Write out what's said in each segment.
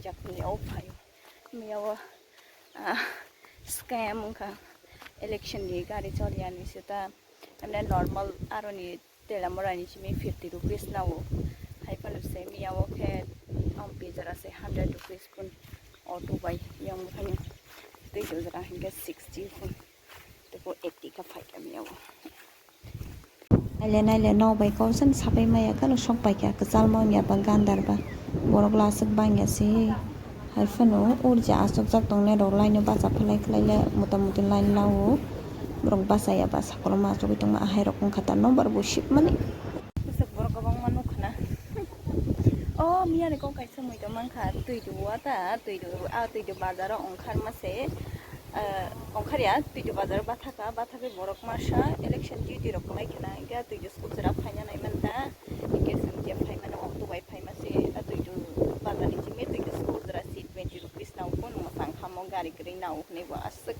jakuniau payo miawa scam ka election ni gari chorian ni sita amne normal aroni telamorani chimi 50 rupees nawo haipanu se miawa ke ampi jara se 100 rupees kun auto bai yang phani te jara hinga 60 kun te ko 80 ka phai ka miawa Naile no bai ko san sabai maya kan sok bai ka kal mo ya bangan darba borok lasik bangya si haifano urja asok jak tongne rok line ba sa phlai khlaile motamuti line lawo borok basaya ba sakolo ma jogi tong ma hai rok khata number bo ship mani sak borok bang manu khana oh miya ne ko kaisa moi to man kha tui du wata tui du bazar onkhar ma se onkhariya tui du bazar bathaka borok masha election duty rok mai khana ga tui du skujra phaina nai man ta ke sam je phai man ok tu bai phai ma se tui du bazar ni chime tui du skujra seat 20 rupees na ko no sang khamo gari kring na ok ne wa asuk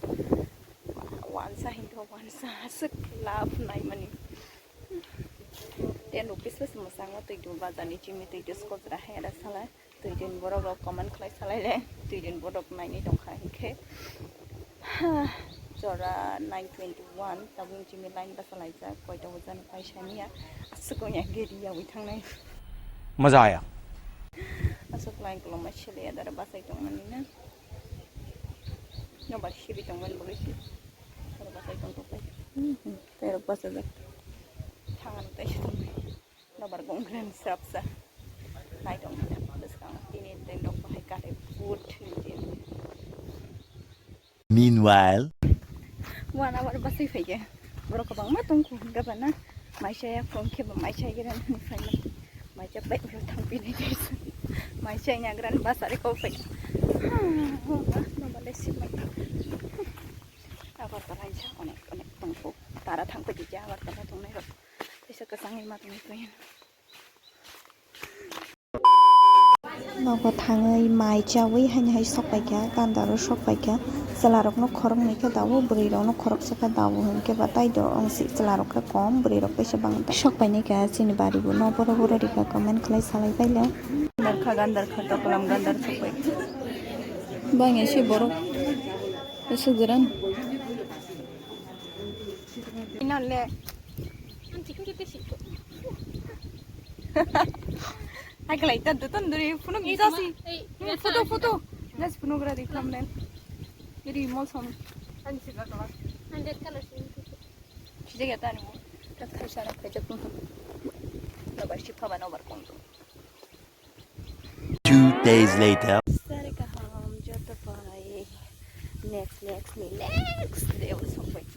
wansa hinto wansa asuk laf nai mani 10 rupees was masang tui du bazar ni chime tui du skujra hera sala tui din borok rok comment khlai salai le tui din borok nai ni dong kha ke Jora 921 tabung chimi line basalai ja koi ta wajan paisa niya asuk nya gedi ya wi thangnai मजा आया asuk line ko ma chile adar basai tong mani na no bar shibi tong man bogisi adar basai tong to pai pero basa ja thangan tai tong no bar gong gran sapsa nai tong bas kang ini tem dok pai ka de food Meanwhile, 1 hour basai fai borok bang ma tong ku gabana mai saya from ke ba mai saya gran ni fai mai ja bai ro thang pi ni des mai saya nya gran basare ko fai no bale si mai abar tarai ja onek tong ku tara thang pe ja abar tara tong nai ro tesa ka sangi ma tong pai no ko thangai mai chawi hai sok bai ka kan daro sok bai ka salarok no khorok nei ka dawo buri rok no khorok sa ka dawo hen ke batai do ong si salarok ka kom buri rok pe bang ta sok bai nei ka chini bari bu no boro boro ri ka comment khlai salai bai le gandar kha to kolam gandar sok pai bang esi borok esu gran inale Ay kalai tanto tanduri funuk isasi foto let's punogra di thumbnail jadi mall som ansi ba kala 100 colors sije gata ni ta thasara kaje pun no bar shifa ba no bar kon 2 days later. sare ka ham jata pai next day was so quick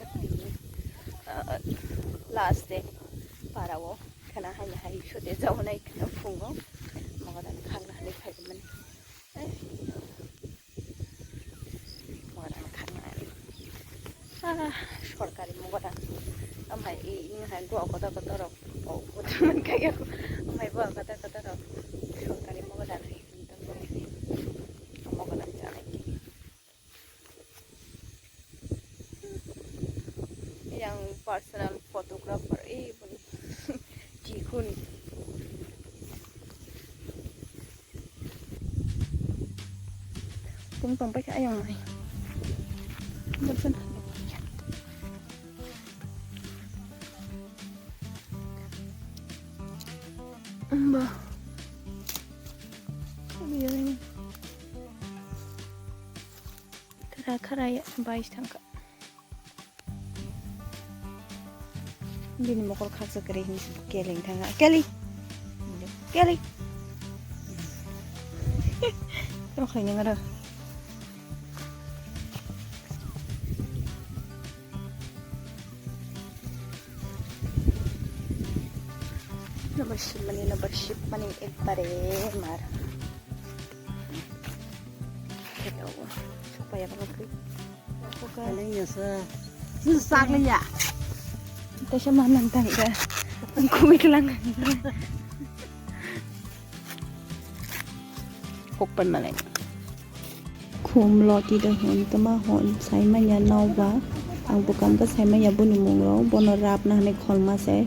last day para wo kana hai shote jaw nai kana fungo magadan khangna hali phai man magadan khangna সরকারি magadan amai ini hai go kota rok oh man kaya amai go kota rok সরকারি magadan hai magadan janai yang personal photographer pun jikun tung tong pai ka yang mai betul mbah biar kara ya 22 tangka Bini mokol khaksa kare hin keling thanga keli to khaini ngara number ship mani ek bare mar hello supaya bakal aku kan ya sa sak le ya ta sama nang tang ga aku miklang kokpan malai khum loti da hon tama hon sai ma ya nau ba ang bukam ka sai ma ya buni mong ro bono rap na ne khol ma se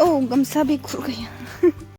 oh gamsa bi khur gaya